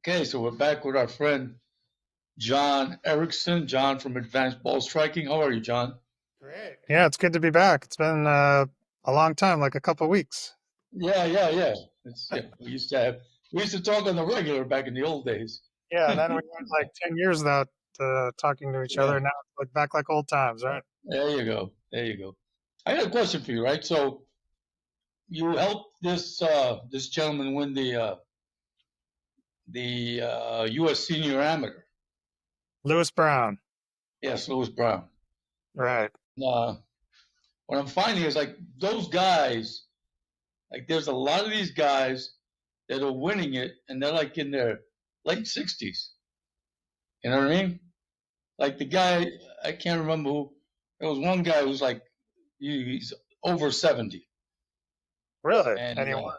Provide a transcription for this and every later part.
Okay, so we're back with our friend John Erickson. John from Advanced Ball Striking. How are you, John? Great. Yeah, it's good to be back. It's been a long time, like a couple weeks. Yeah. We used to talk on the regular back in the old days. Yeah, and Yeah, then we went like 10 years without talking to each other. Now it's like back like old times, right? there you go. There you go. I got a question for you, right? So you helped this gentleman win the U.S. Senior Amateur. Lewis Brown. Yes, Lewis Brown. Right. Uh, what I'm finding is like those guys. Like there's a lot of these guys that are winning it, and they're like in their late 60s. You know what I mean? Like the guy, I can't remember who. There was one guy who's like he's over 70, Really? and Anyone?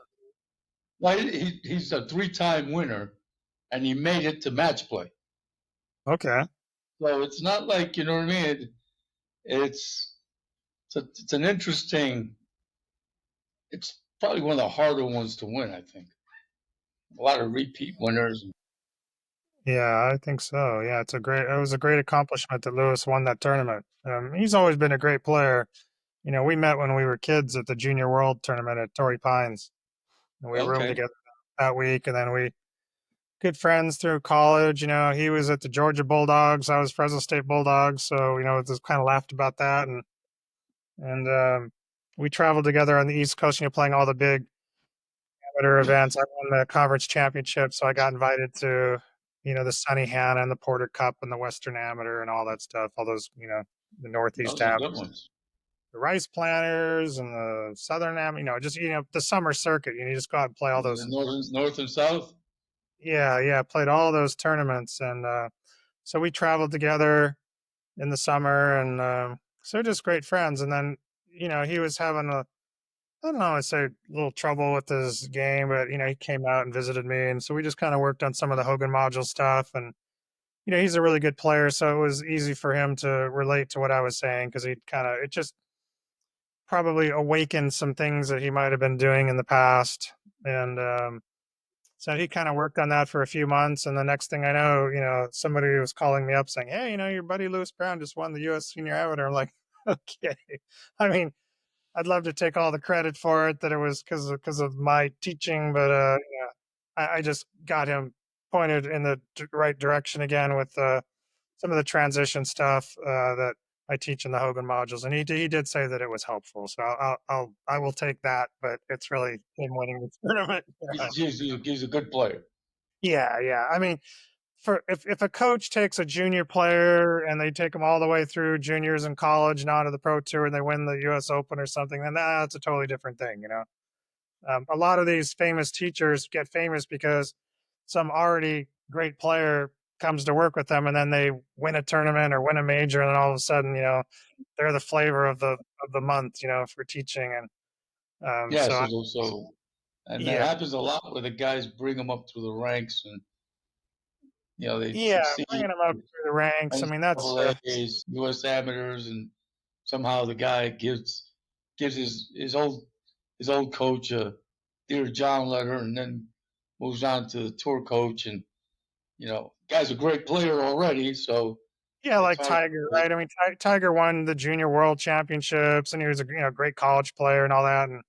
well, he's a three-time winner, and he made it to match play. Okay. So it's not like you know what I mean. It's it's an interesting. It's probably one of the harder ones to win. I think a lot of repeat winners. Yeah, I think so. Yeah, it was a great accomplishment that Lewis won that tournament. He's always been a great player. We met when we were kids at the Junior World Tournament at Torrey Pines, and we roomed Okay, together that week, and then we good friends through college. He was at the Georgia Bulldogs. I was Fresno State Bulldogs. So, just kind of laughed about that. And we traveled together on the East Coast, playing all the big amateur events. I won the conference championship. So I got invited to, the Sunny Hannah and the Porter Cup and the Western Amateur and all that stuff. All those, the Northeast those are good Amateurs, ones. the Rice Planters and the Southern Amateur, just, the summer circuit. You just go out and play all The those. north and south. Yeah. Played all those tournaments. And so we traveled together in the summer, and so just great friends. And then he was having I don't know, I'd say a little trouble with his game, but he came out and visited me, and so we just kind of worked on some of the Hogan module stuff. And he's a really good player, so it was easy for him to relate to what I was saying, because it just probably awakened some things that he might have been doing in the past. And so he kind of worked on that for a few months, and the next thing I know, somebody was calling me up saying, "Hey, your buddy Lewis Brown just won the U.S. Senior Amateur." I'm like, "Okay." I mean, I'd love to take all the credit for it, that it was because of my teaching, but I just got him pointed in the right direction again with some of the transition stuff that I teach in the Hogan modules, and he did say that it was helpful. So I will take that, but it's really him winning the tournament. He's a good player. Yeah. I mean, for if a coach takes a junior player and they take them all the way through juniors and college and onto the pro tour and they win the U.S. Open or something, then that's a totally different thing. A lot of these famous teachers get famous because some already great player comes to work with them, and then they win a tournament or win a major, and then all of a sudden, they're the flavor of the month, for teaching. And Yeah, so and that yeah, happens a lot where the guys bring them up through the ranks, and they yeah, succeed, bringing them up through the ranks. I mean, that's NCAA's, U.S. amateurs, and somehow the guy gives his old coach a Dear John letter, and then moves on to the tour coach, and guy's a great player already, so Yeah, it's like hard. Tiger, right? I mean, Tiger won the junior world championships, and he was a great college player and all that. And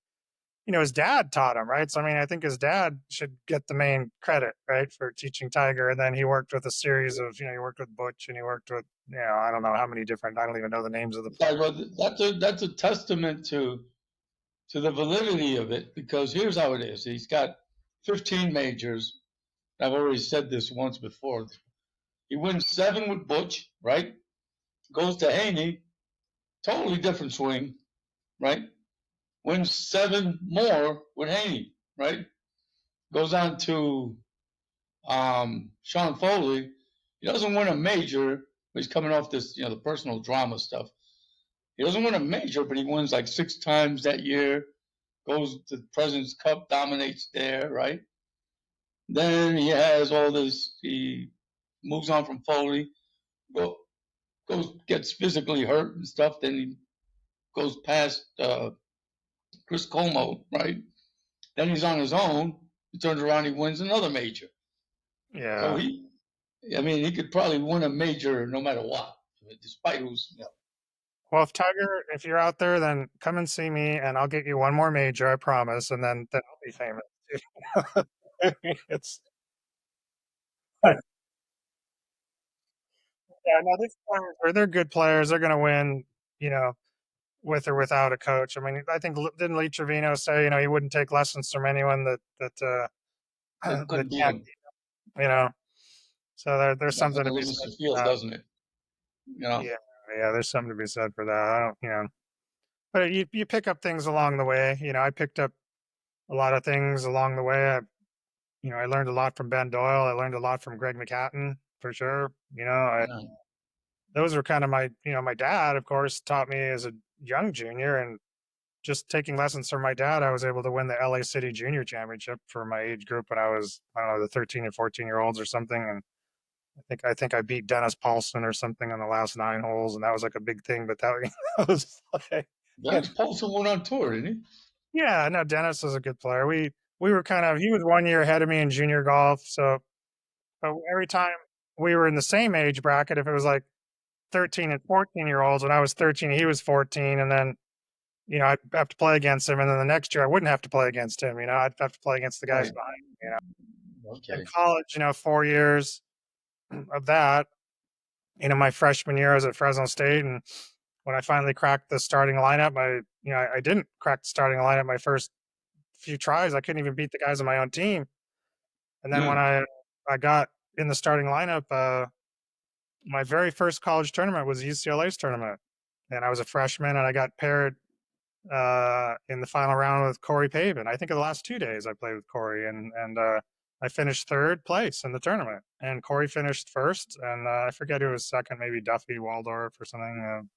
his dad taught him, right? So I mean, I think his dad should get the main credit, right, for teaching Tiger. And then he worked with a series of, he worked with Butch, and he worked with, I don't know how many different. I don't even know the names of the Yeah, players. but that's a testament to the validity of it, because here's how it is. He's got 15 majors. I've already said this once before. He wins 7 with Butch, right? Goes to Haney, totally different swing, right? Wins 7 more with Haney, right? Goes on to Sean Foley. He doesn't win a major. He's coming off this, the personal drama stuff. He doesn't win a major, but he wins like 6 times that year. Goes to the President's Cup, dominates there, right? Then he has all this. He moves on from Foley, go, gets physically hurt and stuff. Then he goes past Chris Como, right? Then he's on his own. He turns around, he wins another major. So Yeah. I mean, he could probably win a major no matter what, despite who's, Well, if you're out there, then come and see me, and I'll get you one more major, I promise, and then I'll be famous. It's yeah, no, these players they're good players. They're going to win, you know, with or without a coach. I mean, I think didn't Lee Trevino say, he wouldn't take lessons from anyone that that couldn't beat can't, him. you know. So there's That something kind to of be limits said the for field, that. doesn't it? You know, Yeah, yeah, there's something to be said for that. I don't, but you pick up things along the way. I picked up a lot of things along the way. I learned a lot from Ben Doyle. I learned a lot from Greg McCatton for sure. yeah, Those were kind of my dad, of course, taught me as a young junior, and just taking lessons from my dad, I was able to win the LA City Junior Championship for my age group when I was, I don't know, the 13 and 14-year-olds or something. And I think I beat Dennis Paulson or something on the last 9 holes, and that was like a big thing. But that, that was like, yeah, Dennis Paulson went on tour, didn't yeah, no, Dennis was a good player. We were he was 1 year ahead of me in junior golf, so but every time we were in the same age bracket, if it was like 13 and 14-year-olds, when I was 13, he was 14, and then I'd have to play against him, and then the next year I wouldn't have to play against him. I'd have to play against the he? guys Right. behind. In Okay. college, 4 years of that. My freshman year I was at Fresno State, and when I finally cracked the starting lineup, I didn't crack the starting lineup my first few tries. I couldn't even beat the guys on my own team. And then when Yeah. I got in the starting lineup, my very first college tournament was UCLA's tournament, and I was a freshman, and I got paired in the final round with Corey Pavin. I think of the last 2 days I played with Corey, and I finished third place in the tournament, and Corey finished first, and I forget who was second, maybe Duffy Waldorf or something.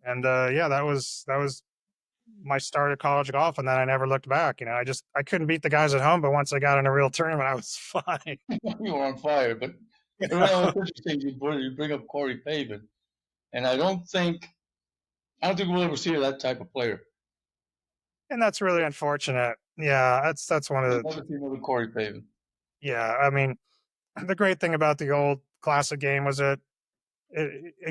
Yeah, that was my start at college golf, and then I never looked back. I couldn't beat the guys at home, but once I got in a real tournament, I was fine. You were on fire, but well, it's interesting you bring up Corey Pavin, and I don't think we'll ever see that type of player. And that's really unfortunate. Yeah, that's one of You'll the never see another Corey Pavin. yeah. I mean, the great thing about the old classic game was it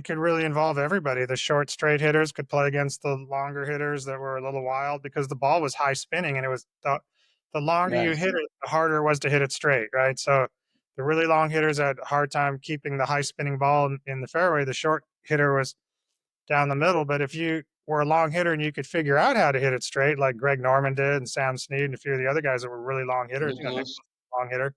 could really involve everybody. The short straight hitters could play against the longer hitters that were a little wild because the ball was high spinning, and it was the longer you Right. hit it, the harder it was to hit it straight, right? So the really long hitters had a hard time keeping the high spinning ball in the fairway. The short hitter was down the middle. But if you were a long hitter and you could figure out how to hit it straight, like Greg Norman did and Sam Snead and a few of the other guys that were really long hitters, Nick Nick Lewis. was a long hitter.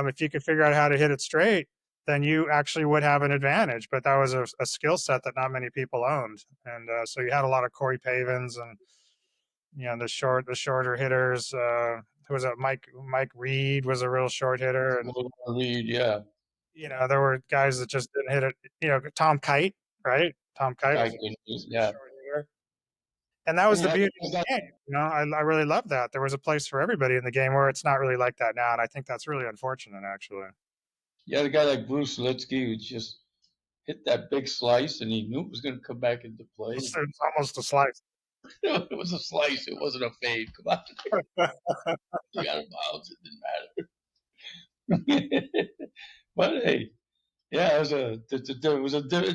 If you could figure out how to hit it straight, then you actually would have an advantage. But that was a skill set that not many people owned, and so you had a lot of Corey Pavins and the shorter hitters. Who was that? Mike Reed was a real short hitter, and Reed, yeah. there were guys that just didn't hit it. Tom Kite, right? Tom Kite Guy was couldn't use, a yeah. short hitter. And that was And the you had beauty guys of the game. I really loved that. There was a place for everybody in the game where it's not really like that now. And I think that's really unfortunate, actually. you had a guy like Bruce Litsky who just hit that big slice, and he knew it was going to come back into play. It's almost a slice. It was a slice. It wasn't a fade. Come on, you got a bounce. It didn't matter. But hey, yeah, it's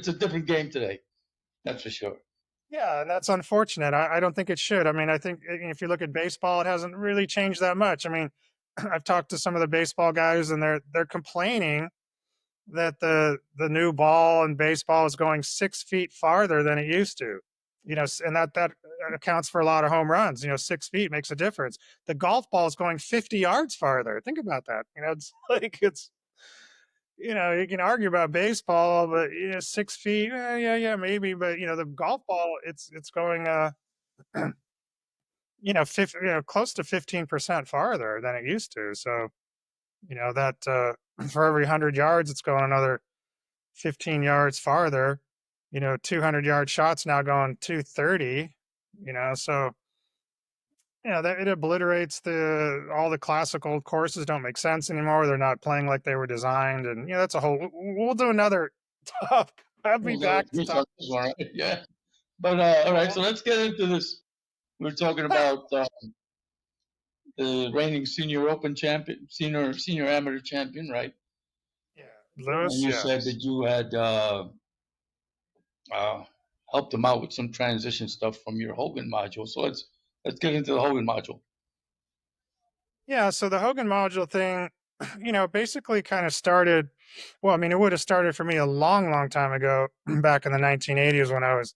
a different game today. That's for sure. Yeah, and that's unfortunate. I don't think it should. I mean, I think if you look at baseball, it hasn't really changed that much. I mean, I've talked to some of the baseball guys, and they're complaining that the new ball in baseball is going 6 feet farther than it used to. And that accounts for a lot of home runs. 6 feet makes a difference. The golf ball is going 50 yards farther. Think about that. It's like you can argue about baseball, but 6 feet, yeah, maybe. But the golf ball, it's going 50, close to 15% farther than it used to. So that for every 100 yards, it's going another 15 yards farther. 200-yard shots now going 230. So that it obliterates all the classical courses don't make sense anymore. They're not playing like they were designed, and that's a whole. We'll do another talk. I'll be We'll do back it. to talk. All right. Yeah. But all right. So let's get into this. We're talking about the reigning senior open champion, senior amateur champion, right? Yeah, And Lewis. you said Yes. that you had uh, helped him out with some transition stuff from your Hogan module. So let's get into the Hogan module. Yeah. So the Hogan module thing, basically kind of started. Well, I mean, it would have started for me a long, long time ago, back in the 1980s when I was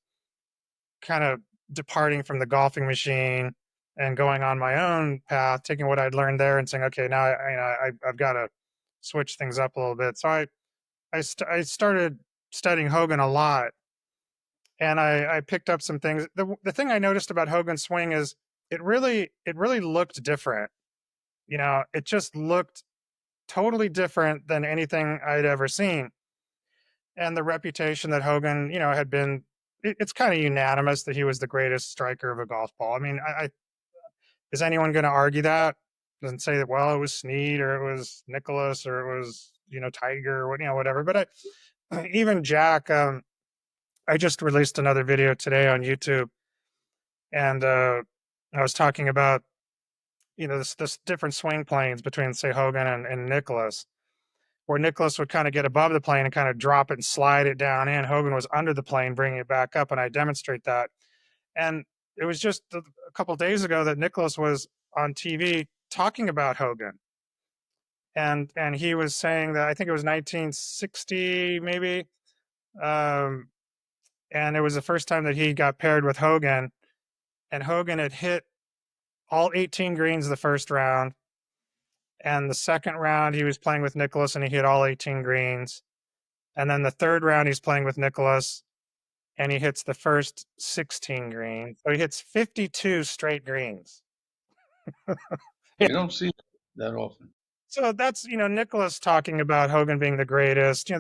kind of departing from the golfing machine and going on my own path, taking what I'd learned there and saying, okay, now I've got to switch things up a little bit. So I started studying Hogan a lot, and I picked up some things. The thing I noticed about Hogan's swing is it really looked different. It just looked totally different than anything I'd ever seen. And the reputation that Hogan, had been, it's kind of unanimous that he was the greatest striker of a golf ball. I mean, is anyone going to argue that? Doesn't say that, well, it was Snead or it was Nicholas or it was, Tiger or whatever. But even Jack, I just released another video today on YouTube, and I was talking about, this different swing planes between, say, Hogan and Nicholas, where Nicholas would kind of get above the plane and kind of drop it and slide it down in. Hogan was under the plane, bringing it back up, and I demonstrate that. And it was just a couple of days ago that Nicholas was on TV talking about Hogan, and he was saying that I think it was 1960 maybe, um, and it was the first time that he got paired with Hogan, and Hogan had hit all 18 greens the first round, and the second round he was playing with Nicholas and he hit all 18 greens, and then the third round he's playing with Nicholas and he hits the first 16 greens. So he hits 52 straight greens. Yeah. You don't see that often. So that's, Nicholas talking about Hogan being the greatest. You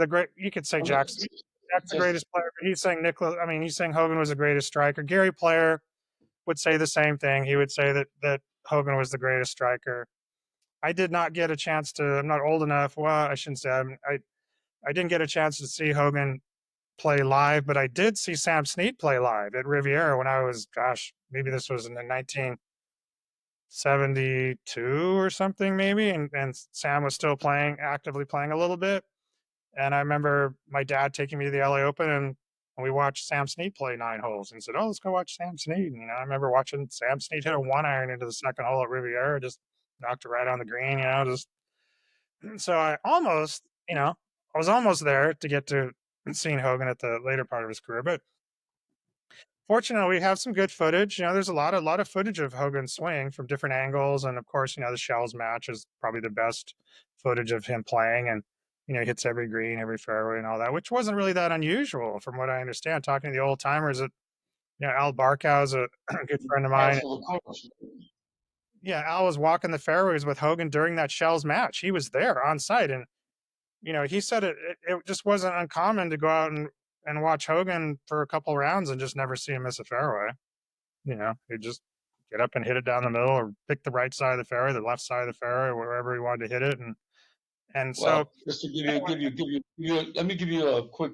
could say Okay. Jack's the greatest player, but he's saying he's saying Hogan was the greatest striker. Gary Player would say the same thing. He would say that Hogan was the greatest striker. I did not get a chance to, I'm not old enough. Well, I shouldn't say I didn't get a chance to see Hogan play live, but I did see Sam Snead play live at Riviera when I was, gosh, maybe this was in the 1972 or something, maybe. And Sam was still actively playing a little bit. And I remember my dad taking me to the LA Open, and we watched Sam Snead play 9 holes and said, oh, let's go watch Sam Snead. And, I remember watching Sam Snead hit a 1-iron into the second hole at Riviera, just knocked it right on the green, just so I was almost there to get to seeing Hogan at the later part of his career, but fortunately, we have some good footage. There's a lot of footage of Hogan's swing from different angles, and of course, the Shells match is probably the best footage of him playing, and he hits every green, every fairway, and all that, which wasn't really that unusual, from what I understand. Talking to the old timers, that Al Barkow is a good friend of mine. Also, of course. Yeah, Al was walking the fairways with Hogan during that Shells match. He was there on site, and he said it just wasn't uncommon to go out and watch Hogan for a couple rounds and just never see him miss a fairway. He'd just get up and hit it down the middle or pick the right side of the fairway, the left side of the fairway, wherever he wanted to hit it. And so Well, just to let me give you a quick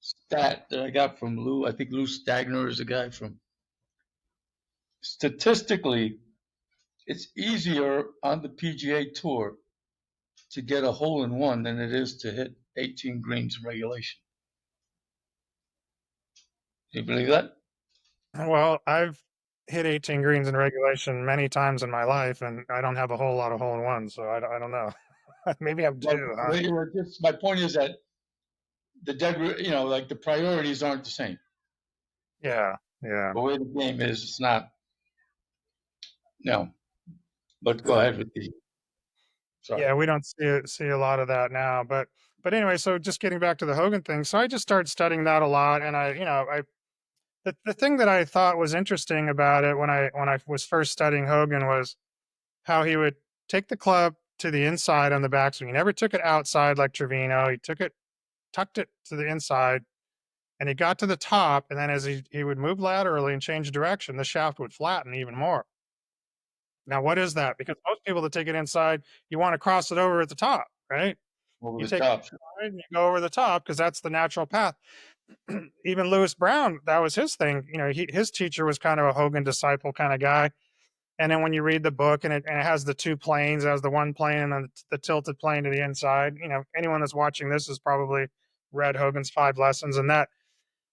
stat that I got from Lou. I think Lou Stagner is a guy from. Statistically, it's easier on the PGA Tour to get a hole in one than it is to hit 18 greens in regulation. Do you believe that? well, I've hit 18 greens in regulation many times in my life, and I don't have a whole lot of hole in ones, so I don't know. Maybe I'm Well, due, huh? my point is that like the priorities aren't the same. Yeah, yeah. The way the game is, it's not. No, but go ahead with the. Sorry. Yeah, we don't see a lot of that now, but anyway, so just getting back to the Hogan thing, so I just started studying that a lot, and the thing that I thought was interesting about it when I was first studying Hogan was how he would take the club to the inside on the backswing. He never took it outside like Trevino. He tucked it to the inside, and he got to the top, and then as he would move laterally and change direction, the shaft would flatten even more. Now, what is that? Because most people that take it inside, you want to cross it over at the top, right? Over You the take it top. inside and you go over the top because that's the natural path. Even Lewis Brown, that was his thing. His teacher was kind of a Hogan disciple kind of guy. And then when you read the book, and it has the two planes, it has the one plane and the tilted plane to the inside. Anyone that's watching this has probably read Hogan's Five Lessons, and that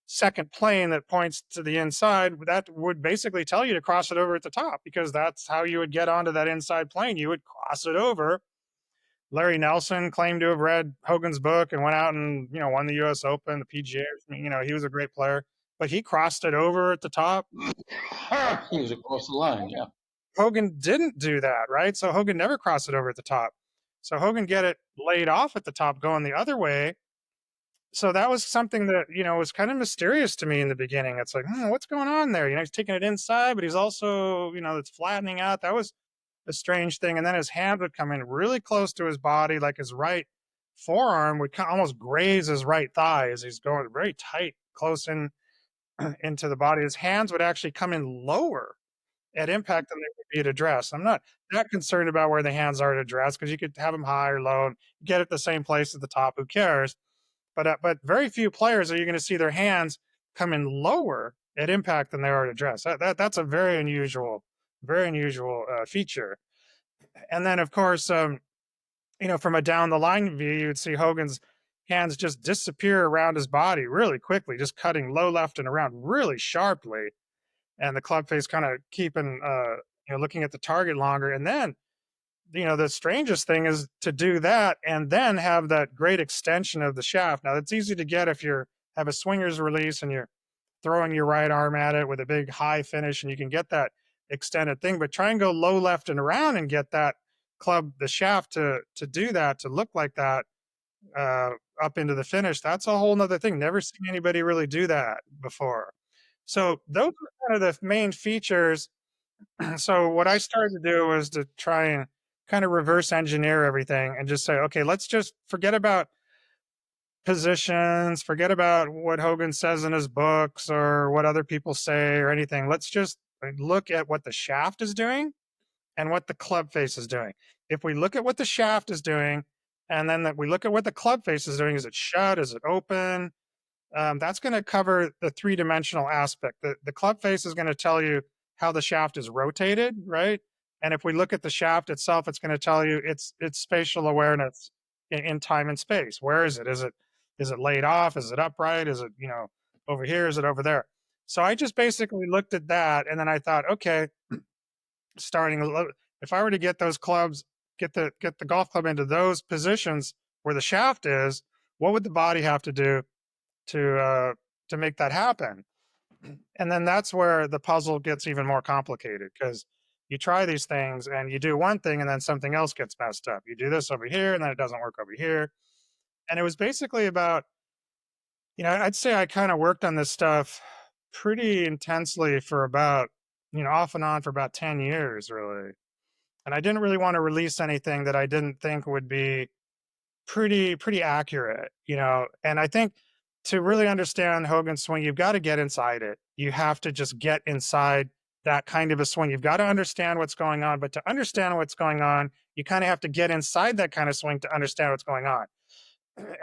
second plane that points to the inside, that would basically tell you to cross it over at the top, because that's how you would get onto that inside plane. You would cross it over. Larry Nelson claimed to have read Hogan's book and went out and won the U.S. Open, the PGA. He was a great player, but he crossed it over at the top. He was across the line. Yeah. Hogan didn't do that, right? So Hogan never crossed it over at the top. So Hogan get it laid off at the top, going the other way. So that was something that was kind of mysterious to me in the beginning. It's like, what's going on there? He's taking it inside, but he's also it's flattening out. That was a strange thing. And then his hand would come in really close to his body, like his right forearm would almost graze his right thigh as he's going very tight, close in into the body. His hands would actually come in lower at impact than they would be at address. I'm not that concerned about where the hands are at address, because you could have them high or low and get at the same place at the top. Who cares? But very few players are you going to see their hands come in lower at impact than they are at address. That's a very unusual feature. And then of course, from a down the line view, you would see Hogan's hands just disappear around his body really quickly, just cutting low left and around really sharply, and the club face kind of keeping looking at the target longer. And then the strangest thing is to do that and then have that great extension of the shaft. Now that's easy to get if you have a swinger's release and you're throwing your right arm at it with a big high finish, and you can get that extended thing. But try and go low left and around and get that the shaft to do that, to look like that up into the finish. That's a whole nother thing. Never seen anybody really do that before. So those are kind of the main features. So what I started to do was to try and kind of reverse engineer everything and just say, okay, let's just forget about positions, forget about what Hogan says in his books or what other people say or anything. Let's just look at what the shaft is doing and what the club face is doing. If we look at what the shaft is doing, and then that we look at what the club face is doing, is it shut? Is it open? That's going to cover the three-dimensional aspect. The club face is going to tell you how the shaft is rotated, right? And if we look at the shaft itself, it's going to tell you its spatial awareness in time and space. Where is it? Is it laid off? Is it upright? Is it over here? Is it over there? So I just basically looked at that, and then I thought, okay, if I were to get those clubs, get the golf club into those positions where the shaft is, what would the body have to do to make that happen? And then that's where the puzzle gets even more complicated, because you try these things and you do one thing and then something else gets messed up. You do this over here and then it doesn't work over here. And it was basically about, I'd say I kind of worked on this stuff pretty intensely for about, off and on for about 10 years, really. And I didn't really want to release anything that I didn't think would be pretty accurate. And I think to really understand Hogan's swing, you've got to get inside it. You have to just get inside that kind of a swing. You've got to understand what's going on, but to understand what's going on, you kind of have to get inside that kind of swing to understand what's going on.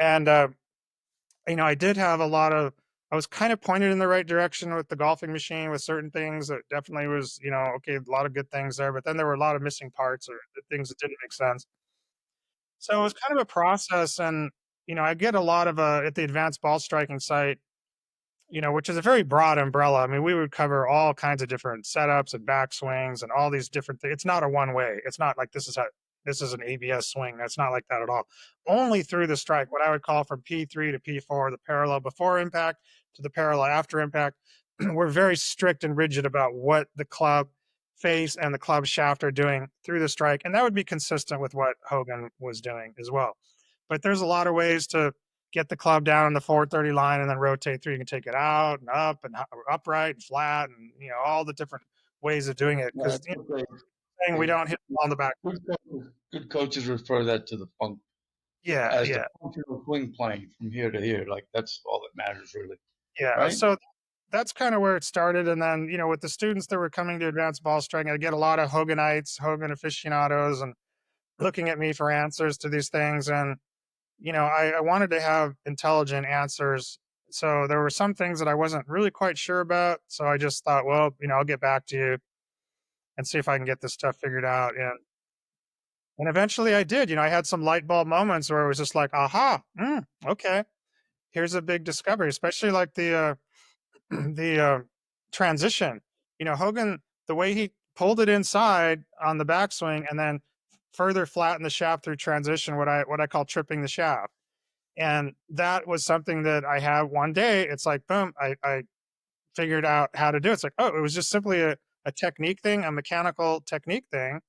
And I did have I was kind of pointed in the right direction with the golfing machine with certain things. That definitely was, okay, a lot of good things there, but then there were a lot of missing parts or things that didn't make sense. So it was kind of a process. And I get a lot of at the advanced ball striking site, which is a very broad umbrella. I mean, we would cover all kinds of different setups and backswings and all these different things. It's not a one way. It's not like this is an ABS swing. That's not like that at all. Only through the strike, what I would call from P3 to P4, the parallel before impact to the parallel after impact. We're very strict and rigid about what the club face and the club shaft are doing through the strike. And that would be consistent with what Hogan was doing as well. But there's a lot of ways to get the club down on the 430 line and then rotate through. You can take it out and up and upright and flat and, all the different ways of doing it. Because we don't hit the ball in the back. Good coaches refer that to the funk. Yeah, as the functional swing plane from here to here. Like that's all that matters, really. Yeah. Right? So that's kind of where it started. And then, with the students that were coming to advanced ball striking, I get a lot of Hoganites, Hogan aficionados, and looking at me for answers to these things. And, I wanted to have intelligent answers. So there were some things that I wasn't really quite sure about. So I just thought, well, I'll get back to you. and see if I can get this stuff figured out. And eventually I did. I had some light bulb moments where it was just like, aha, okay, here's a big discovery, especially like the transition. Hogan, the way he pulled it inside on the backswing and then further flattened the shaft through transition, what I call tripping the shaft. And that was something that I had one day. It's like, boom, I figured out how to do it. It's like, oh, it was just simply a technique thing, a mechanical technique thing.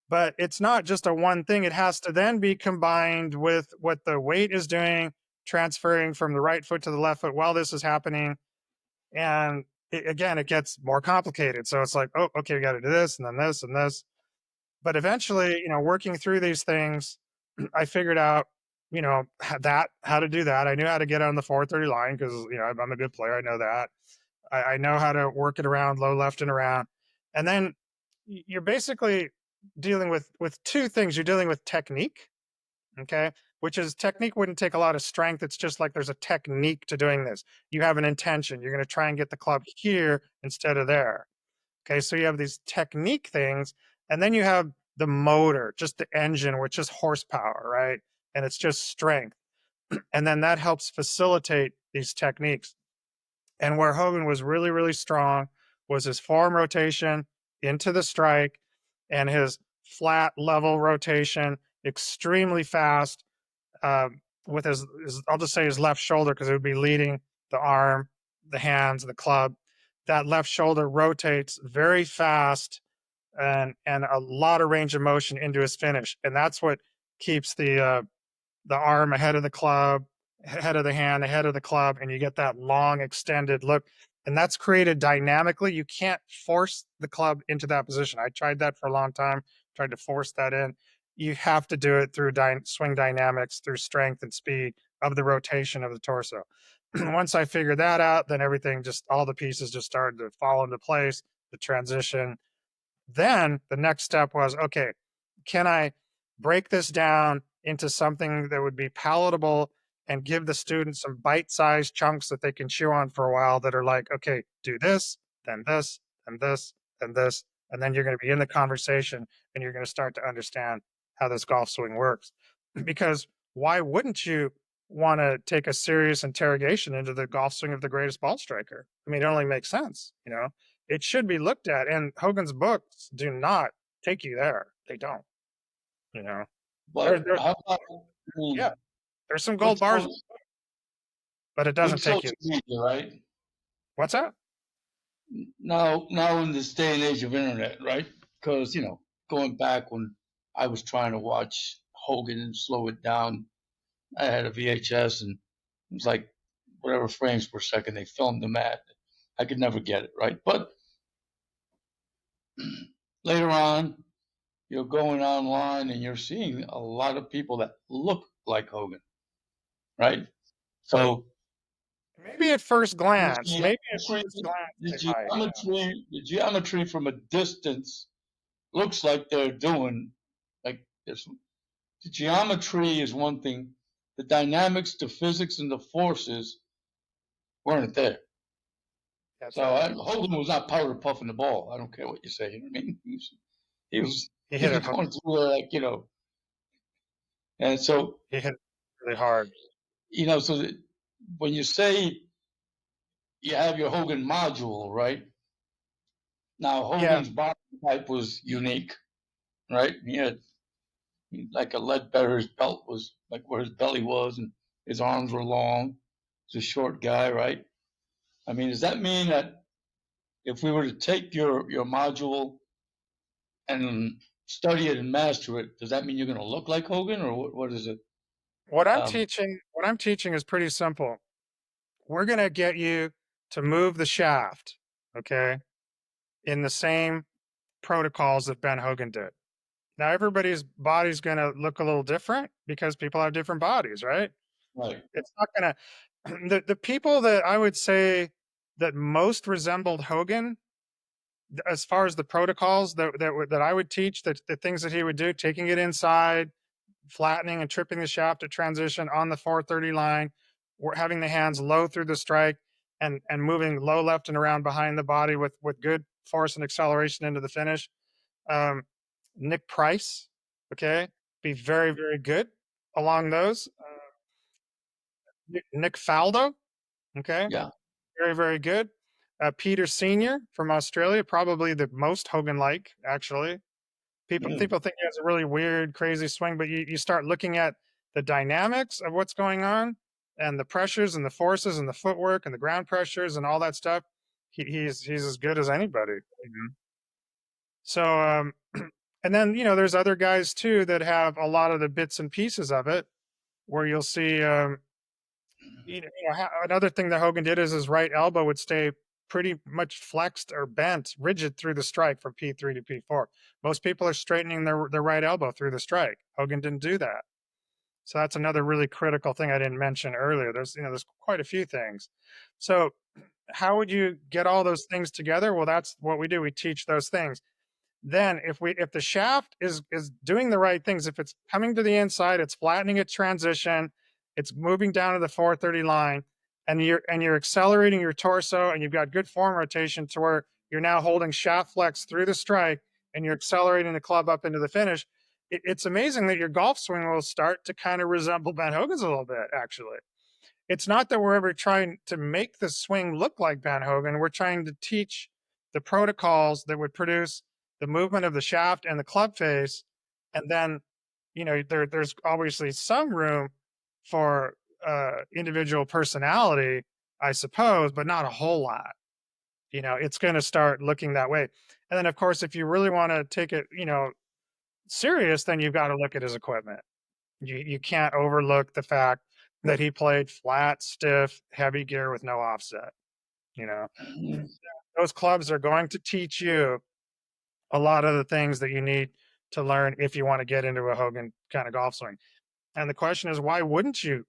But it's not just a one thing. It has to then be combined with what the weight is doing, transferring from the right foot to the left foot while this is happening. And again, it gets more complicated. So it's like, oh, okay, we got to do this and then this and this. But eventually, working through these things, I figured out, how to do that. I knew how to get on the 430 line because, I'm a good player. I know that. I know how to work it around low left and around. And then you're basically dealing with two things. You're dealing with technique, okay, which is technique wouldn't take a lot of strength. It's just like there's a technique to doing this. You have an intention. You're going to try and get the club here instead of there. Okay, so you have these technique things, and then you have the motor, just the engine, which is horsepower, right? And it's just strength. And then that helps facilitate these techniques. And where Hogan was really, really strong was his forearm rotation into the strike and his flat level rotation, extremely fast, with his, I'll just say his left shoulder because it would be leading the arm, the hands, the club. That left shoulder rotates very fast and a lot of range of motion into his finish, and that's what keeps the arm ahead of the club, ahead of the hand, ahead of the club, and you get that long extended look. And that's created dynamically. You can't force the club into that position. I tried that for a long time, tried to force that in. You have to do it through swing dynamics, through strength and speed of the rotation of the torso. Once I figured that out, then everything just, all the pieces just started to fall into place, the transition. Then the next step was, okay, can I break this down into something that would be palatable and give the students some bite-sized chunks that they can chew on for a while that are like, okay, do this, then this, and this, and this, and then you're going to be in the conversation and you're going to start to understand how this golf swing works. Because why wouldn't you want to take a serious interrogation into the golf swing of the greatest ball striker? I mean, it only makes sense. It should be looked at, and Hogan's books do not take you there. They don't. You know, But there, how about, I yeah, mean, there's some gold with bars, social, but it with doesn't take you. social media, right? What's that? Now in this day and age of internet, right? Because going back when I was trying to watch Hogan and slow it down, I had a VHS and it was like whatever frames per second they filmed them at. I could never get it right. But later on, you're going online and you're seeing a lot of people that look like Hogan, right? So Maybe at first the glance, maybe at geometry, first glance the they might. geometry from a distance looks like they're doing like this. The geometry is one thing. The dynamics, the physics, and the forces weren't there. That's So right. Hogan was not powder puffing the ball. I don't care what you say. I mean, he was He he hit was it. going through it and so He hit it really hard. so that when you say you have your Hogan module, right? Now Yeah, Hogan's body type was unique, right? He had like a Ledbetter's belt was like where his belly was, and his arms were long. He's a short guy, right? I mean, does that mean that if we were to take your module and study it and master it, does that mean you're going to look like Hogan, or what is it? Um, what I'm teaching is pretty simple. We're gonna get you to move the shaft, okay, in the same protocols that Ben Hogan did. Now everybody's body's gonna look a little different because people have different bodies, right? right. It's not gonna the people that I would say that most resembled Hogan as far as the protocols that I would teach, that the things that he would do, taking it inside, flattening and tripping the shaft at transition on the 430 line, having the hands low through the strike and moving low left and around behind the body with good force and acceleration into the finish. Um, Nick Price, okay, be very, very good along those. Nick Faldo, okay, Yeah. very, very good. Peter Senior from Australia, probably the most Hogan-like, actually. Mm. People think he has a really weird, crazy swing, but you start looking at the dynamics of what's going on and the pressures and the forces and the footwork and the ground pressures and all that stuff. He's as good as anybody. You know? So and then there's other guys too that have a lot of the bits and pieces of it, where you'll see another thing that Hogan did is his right elbow would stay pretty much flexed or bent, rigid through the strike from P3 to P4. Most people are straightening their right elbow through the strike. Hogan didn't do that. So that's another really critical thing I didn't mention earlier. There's quite a few things. So how would you get all those things together? Well, that's what we do. We teach those things. Then if the shaft is doing the right things, if it's coming to the inside, it's flattening its transition, it's moving down to the 430 line, and you're accelerating your torso, and you've got good form rotation to where you're now holding shaft flex through the strike, and you're accelerating the club up into the finish. It's amazing that your golf swing will start to kind of resemble Ben Hogan's a little bit, actually. It's not that we're ever trying to make the swing look like Van Hogan. We're trying to teach the protocols that would produce the movement of the shaft and the club face. And then, there's obviously some room for individual personality, I suppose, but not a whole lot. It's going to start looking that way. And then, of course, if you really want to take it, serious, then you've got to look at his equipment. You can't overlook the fact that he played flat, stiff, heavy gear with no offset. You know, those clubs are going to teach you a lot of the things that you need to learn if you want to get into a Hogan kind of golf swing. And the question is, why wouldn't you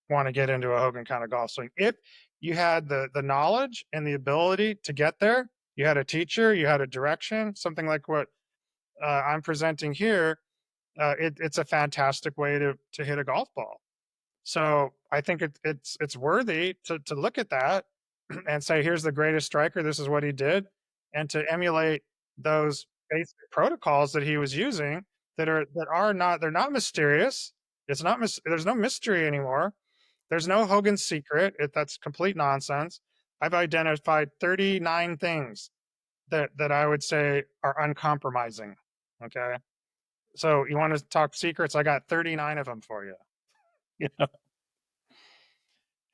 want to get into a Hogan kind of golf swing? If you had the knowledge and the ability to get there, you had a teacher, you had a direction, something like what I'm presenting here. It's a fantastic way to hit a golf ball. So I think it's worthy to look at that and say, here's the greatest striker. This is what he did, and to emulate those basic protocols that he was using that are not they're not mysterious. It's not there's no mystery anymore. There's no Hogan secret. That's complete nonsense. I've identified 39 things that I would say are uncompromising. Okay, so you want to talk secrets? I got 39 of them for you. You know,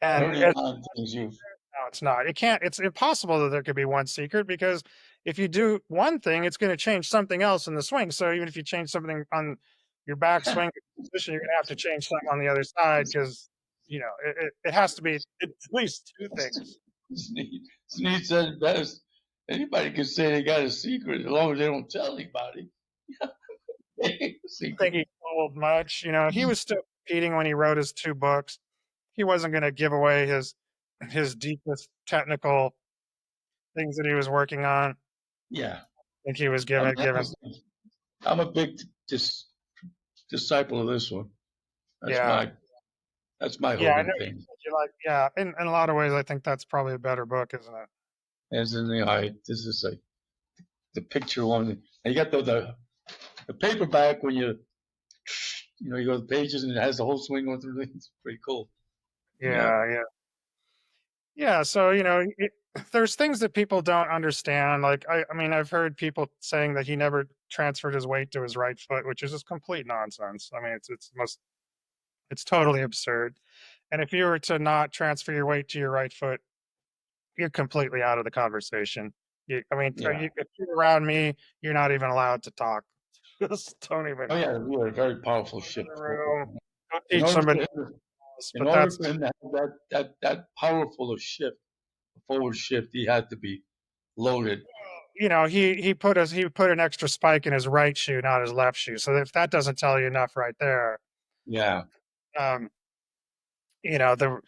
and 39 things you've. no, it's not. It can't. It's impossible that there could be one secret, because if you do one thing, it's going to change something else in the swing. So even if you change something on your back swing position, you're going to have to change something on the other side, because it has to be at least two things. Snead said it best. Anybody can say they got a secret as long as they don't tell anybody. I think he told much. He was still competing when he wrote his two books. He wasn't going to give away his deepest technical things that he was working on. I Yeah. think he was I mean, given. I'm a big disciple of this one. That's Yeah. my that's my Yeah, I Hogan know thing. you like. Yeah, in a lot of ways, I think that's probably a better book, isn't it? As in this is like the picture one. And you got the paperback when you go to the pages and it has the whole swing going through. It's pretty cool. Yeah. Yeah. Yeah. So there's things that people don't understand. Like I mean, I've heard people saying that he never transferred his weight to his right foot, which is just complete nonsense. I mean, it's totally absurd. And if you were to not transfer your weight to your right foot, you're completely out of the conversation. I mean, Yeah. if you're around me, you're not even allowed to talk. Just don't even Oh yeah, we had a very powerful in shift. the room. Don't In teach order somebody for him, else. in But order that's for him to have that powerful a shift, a forward shift, he had to be loaded. he put an extra spike in his right shoe, not his left shoe. So if that doesn't tell you enough right there, Yeah. um, the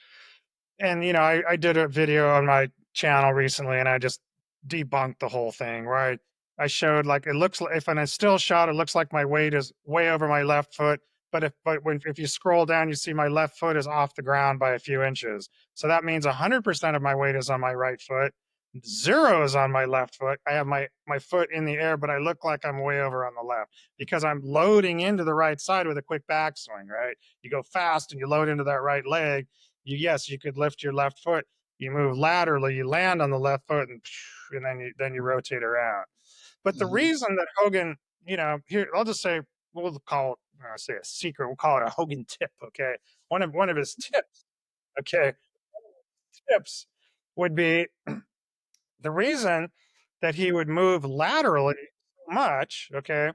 and I did a video on my channel recently, and I just debunked the whole thing where I showed, like, it looks like, if in a still shot, it looks like my weight is way over my left foot. But if you scroll down, you see my left foot is off the ground by a few inches. So that means 100% of my weight is on my right foot. zeros on my left foot. I have my foot in the air, but I look like I'm way over on the left because I'm loading into the right side with a quick backswing, right? You go fast and you load into that right leg. Yes, you could lift your left foot. You move laterally, you land on the left foot, and then you rotate around. But the Mhm. reason that Hogan, here I'll just say we'll call it, I say a secret. We'll call it a Hogan tip. Okay, one of his tips. Okay, tips would be the reason that he would move laterally so much, okay,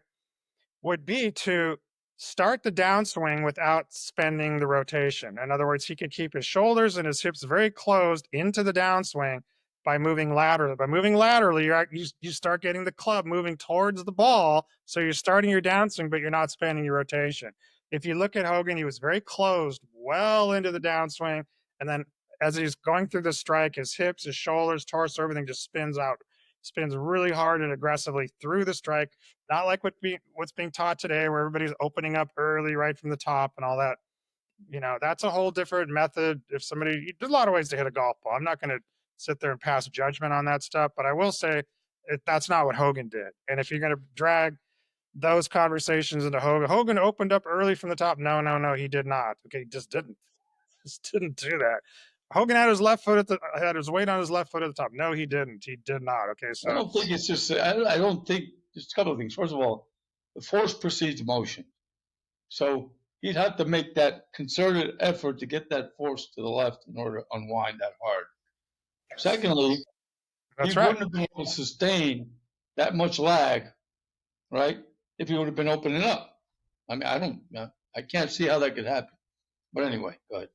would be to start the downswing without spending the rotation. In other words, he could keep his shoulders and his hips very closed into the downswing by moving laterally. By moving laterally, you start getting the club moving towards the ball. So you're starting your downswing, but you're not spending your rotation. If you look at Hogan, he was very closed, well into the downswing. And then as he's going through the strike, his hips, his shoulders, torso, everything just spins out, spins really hard and aggressively through the strike, not like what's being taught today, where everybody's opening up early right from the top and all that. That's a whole different method. If somebody, there's a lot of ways to hit a golf ball. I'm not going to sit there and pass judgment on that stuff, but I will say that's not what Hogan did. And if you're going to drag those conversations into Hogan, Hogan opened up early from the top. No, no, no, he did not. Okay, he just didn't. Just didn't do that. Hogan had his left foot had his weight on his left foot at the top. No, he didn't. He did not. Okay, I so don't think it's just. I don't think there's a couple of things. First of all, the force precedes motion, so he'd have to make that concerted effort to get that force to the left in order to unwind that hard. Secondly, he that's right. wouldn't have been able to sustain that much lag, right? If he would have been opening up. I mean, I can't see how that could happen. But anyway, go ahead.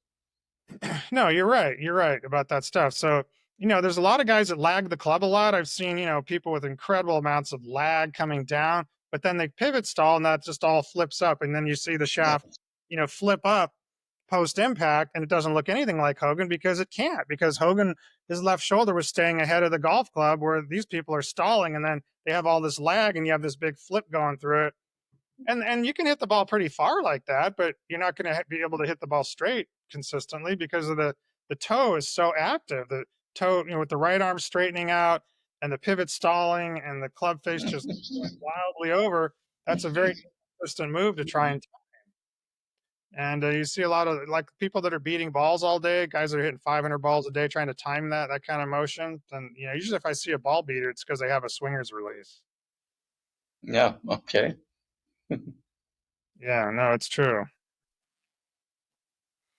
No, you're right. You're right about that stuff. So, there's a lot of guys that lag the club a lot. I've seen, people with incredible amounts of lag coming down, but then they pivot stall and that just all flips up. And then you see the Yeah. shaft, flip up post impact. And it doesn't look anything like Hogan because it can't, because Hogan, his left shoulder was staying ahead of the golf club where these people are stalling. And then they have all this lag and you have this big flip going through it. And you can hit the ball pretty far like that, but you're not going to be able to hit the ball straight consistently because of the toe is so active. The toe, with the right arm straightening out and the pivot stalling and the club face just wildly over. That's a very consistent move to try and you see a lot of like people that are beating balls all day, guys that are hitting 500 balls a day trying to time that kind of motion. And usually if I see a ball beater, it's because they have a swinger's release. Yeah. Okay. Yeah, no, it's true.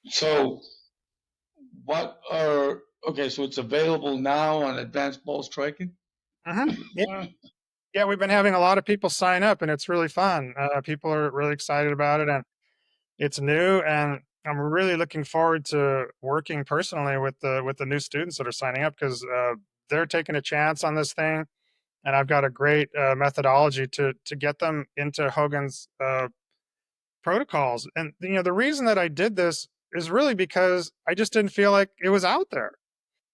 So what are okay? So it's available now on advanced ball striking. Yeah. Yeah, we've been having a lot of people sign up, and it's really fun. People are really excited about it, and it's new. And I'm really looking forward to working personally with the new students that are signing up because they're taking a chance on this thing, and I've got a great methodology to get them into Hogan's protocols. And the reason that I did this is really because I just didn't feel like it was out there.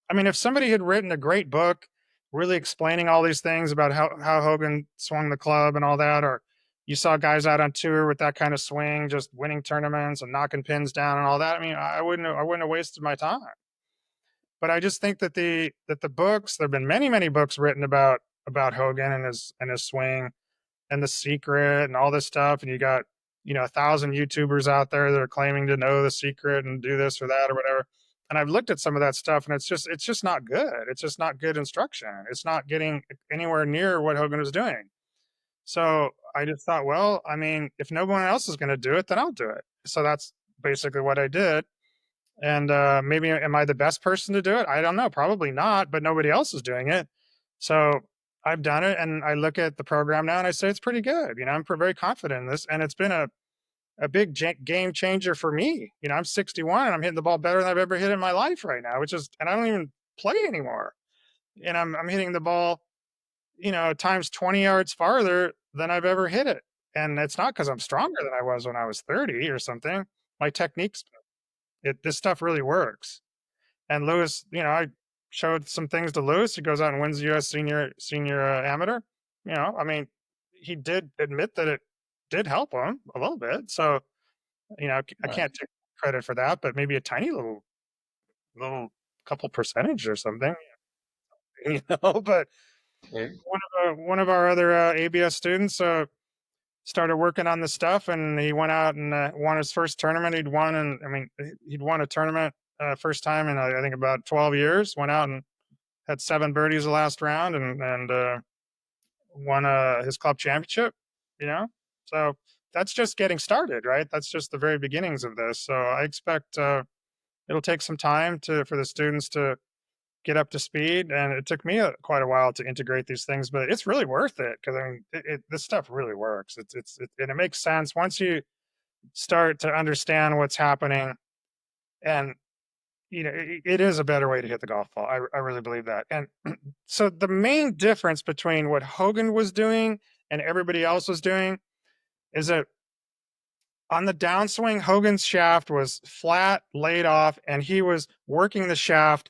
I mean, if somebody had written a great book really explaining all these things about how Hogan swung the club and all that, or you saw guys out on tour with that kind of swing, just winning tournaments and knocking pins down and all that, I mean, I wouldn't have wasted my time. But I just think that the books, there have been many, many books written about Hogan and his swing and the secret and all this stuff. And you got, 1,000 YouTubers out there that are claiming to know the secret and do this or that or whatever. And I've looked at some of that stuff and it's just not good. It's just not good instruction. It's not getting anywhere near what Hogan was doing. So I just thought, well, I mean, if no one else is going to do it, then I'll do it. So that's basically what I did. And maybe am I the best person to do it? I don't know. Probably not, but nobody else is doing it. So I've done it and I look at the program now and I say it's pretty good. I'm very confident in this. And it's been a big game changer for me. I'm 61 and I'm hitting the ball better than I've ever hit in my life right now, and I don't even play anymore. And I'm hitting the ball, times 20 yards farther than I've ever hit it. And it's not because I'm stronger than I was when I was 30 or something. My techniques, this stuff really works. And Lewis, I showed some things to Lewis. He goes out and wins the U.S. senior amateur. I mean, he did admit that it did help him a little bit. So, I Right. can't take credit for that, but maybe a tiny little couple percentage or something. But Okay. one of our other ABS students started working on this stuff, and he went out and won his first tournament he'd won. And I mean, he'd won a tournament first time in I think about 12 years. Went out and had 7 birdies the last round, and won his club championship. You know, so that's just getting started, right? That's just the very beginnings of this. So I expect it'll take some time for the students to get up to speed, and it took me quite a while to integrate these things, but it's really worth it because I mean, this stuff really works. And it makes sense once you start to understand what's happening, and it is a better way to hit the golf ball. I really believe that. And so the main difference between what Hogan was doing and everybody else was doing is that on the downswing, Hogan's shaft was flat, laid off, and he was working the shaft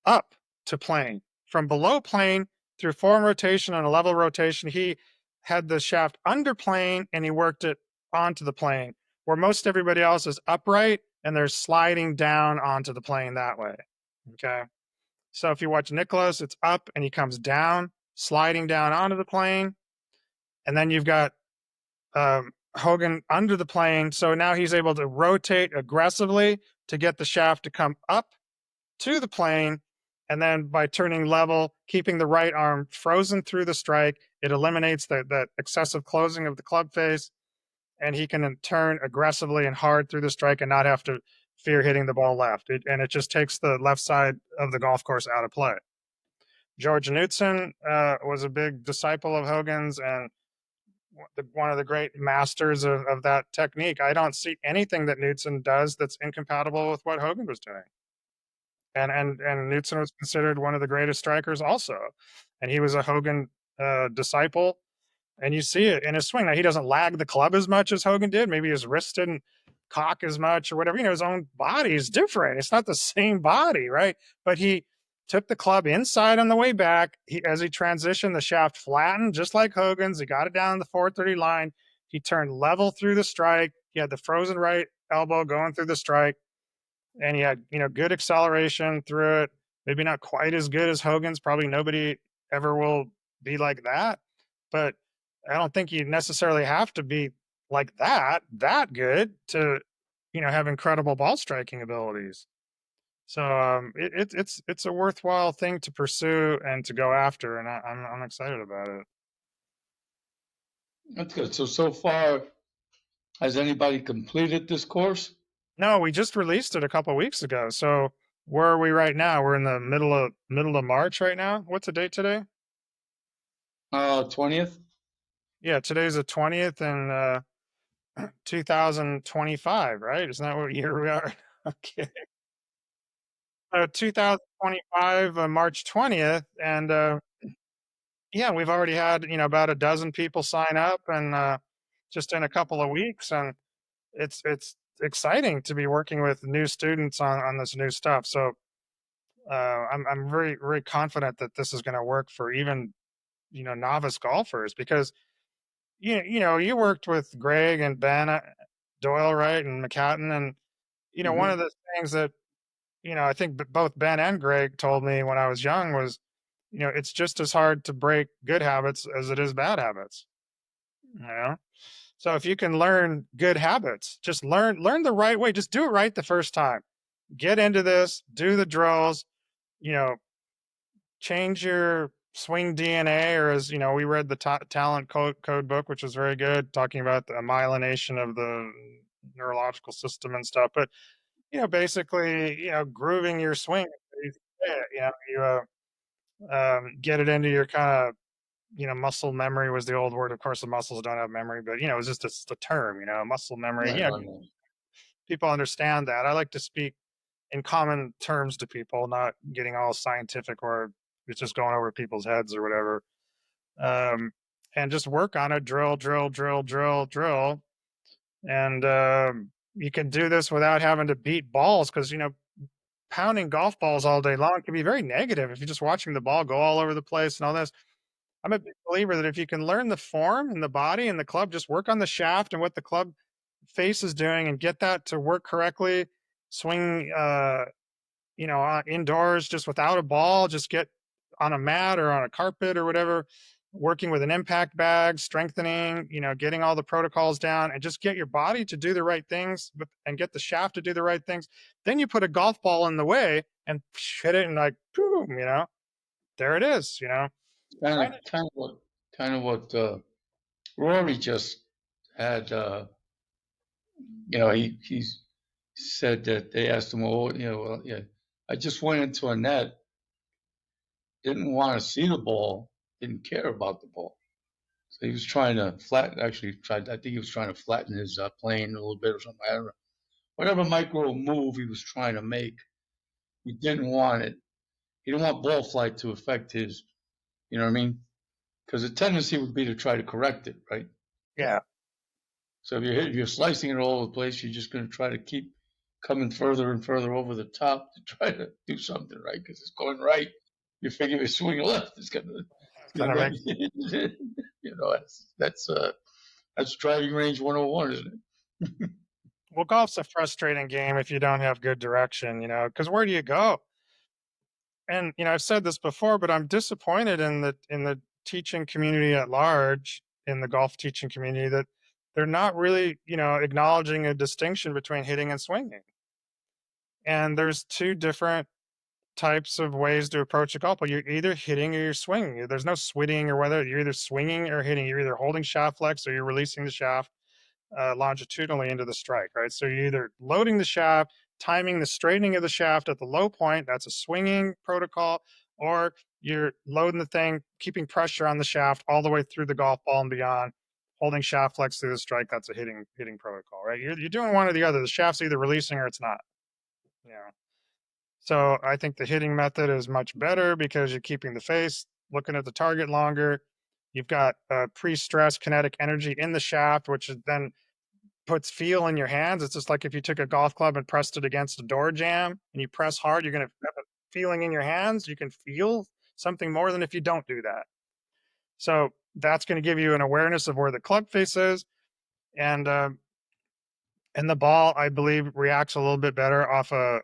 up to plane. From below plane through forward rotation and a level rotation, he had the shaft under plane and he worked it onto the plane, where most everybody else is upright and they're sliding down onto the plane that way. Okay. So if you watch Nicholas, it's up and he comes down, sliding down onto the plane. And then you've got Hogan under the plane. So now he's able to rotate aggressively to get the shaft to come up to the plane, and then by turning level, keeping the right arm frozen through the strike, it eliminates that excessive closing of the club face, and he can turn aggressively and hard through the strike and not have to fear hitting the ball left. And it just takes the left side of the golf course out of play. George Knudson was a big disciple of Hogan's and one of the great masters of that technique. I don't see anything that Knudson does that's incompatible with what Hogan was doing. And Knudson was considered one of the greatest strikers also, and he was a Hogan disciple. And you see it in his swing. Now he doesn't lag the club as much as Hogan did. Maybe his wrist didn't cock as much or whatever. His own body is different. It's not the same body, right? But he took the club inside on the way back. As he transitioned, the shaft flattened just like Hogan's. He got it down the 430 line. He turned level through the strike. He had the frozen right elbow going through the strike, and he had good acceleration through it. Maybe not quite as good as Hogan's. Probably nobody ever will be like that, but I don't think you necessarily have to be like that good to have incredible ball striking abilities. So it's a worthwhile thing to pursue and to go after, and I'm excited about it. That's good. So far, has anybody completed this course? No, we just released it a couple weeks ago. So where are we right now? We're in the middle of March right now. What's the date today? 20th. Yeah, today's the 20th and 2025, right? Isn't that what year we are? Okay. 2025, March 20th. And yeah, we've already had, about a dozen people sign up and just in a couple of weeks. And it's exciting to be working with new students on this new stuff. So I'm very, very confident that this is going to work for even, novice golfers because, you worked with Greg and Ben Doyle, right? And McCatton. And, one of Hmm. the things that, I think both Ben and Greg told me when I was young was, it's just as hard to break good habits as it is bad habits. You know? So if you can learn good habits, just learn the right way. Just do it right the first time. Get into this, do the drills, you know, change your swing DNA, or as we read the talent code book, which was very good, talking about the myelination of the neurological system and stuff. But basically, grooving your swing. Get it into your kind of muscle memory was the old word. Of course, the muscles don't have memory, but it's just a term. Muscle memory. I know, I know. People understand that. I like to speak in common terms to people, not getting all scientific or it's just going over people's heads or whatever. And just work on it, drill, drill, drill, drill, drill. And you can do this without having to beat balls because, pounding golf balls all day long can be very negative if you're just watching the ball go all over the place and all this. I'm a big believer that if you can learn the form and the body and the club, just work on the shaft and what the club face is doing and get that to work correctly. Swing, indoors just without a ball, just get on a mat or on a carpet or whatever, working with an impact bag, strengthening, getting all the protocols down and just get your body to do the right things and get the shaft to do the right things. Then you put a golf ball in the way and hit it and like, boom, there it is, Kind of what Rory just had. He said that they asked him, "Oh, well, yeah, I just went into a net, didn't want to see the ball, didn't care about the ball." So he was trying to flatten. Actually, I think he was trying to flatten his plane a little bit or something. I don't know. Whatever micro move he was trying to make, he didn't want it. He didn't want ball flight to affect his. You know what I mean? Because the tendency would be to try to correct it, right? Yeah. So if you're slicing it all over the place, you're just going to try to keep coming further and further over the top to try to do something right because it's going right. You figure if it's swinging left, it's gonna Gonna make maybe that's driving range 101, isn't it? Well, golf's a frustrating game if you don't have good direction, because where do you go? And I've said this before, but I'm disappointed in the teaching community at large, in the golf teaching community, that they're not really, acknowledging a distinction between hitting and swinging. And there's two different types of ways to approach a golf ball. You're either hitting or you're swinging. There's no switting or whether you're either swinging or hitting. You're either holding shaft flex or you're releasing the shaft longitudinally into the strike, right? So you're either loading the shaft, timing the straightening of the shaft at the low point, that's a swinging protocol, or you're loading the thing, keeping pressure on the shaft all the way through the golf ball and beyond, holding shaft flex through the strike, that's a hitting protocol, right? You're doing one or the other. The shaft's either releasing or it's not, you know. So I think the hitting method is much better because you're keeping the face, looking at the target longer. You've got pre-stress kinetic energy in the shaft, which is then puts feel in your hands. It's just like if you took a golf club and pressed it against a door jamb and you press hard, you're going to have a feeling in your hands. You can feel something more than if you don't do that. So that's going to give you an awareness of where the club face is. And the ball, I believe, reacts a little bit better off a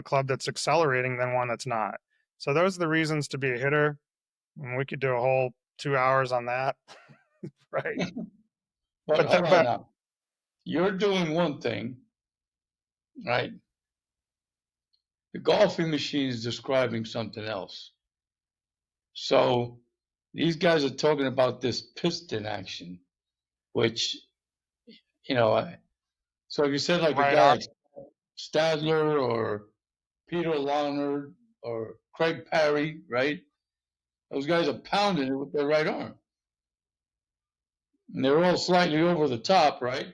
club that's accelerating than one that's not. So those are the reasons to be a hitter. And we could do a whole 2 hours on that, right? But But hold on but now. You're doing one thing, right? The golfing machine is describing something else. So these guys are talking about this piston action, which, you know, so if you said like a right guy arm, like Stadler or Peter Lonard or Craig Parry, right? Those guys are pounding it with their right arm. And they're all slightly over the top, right?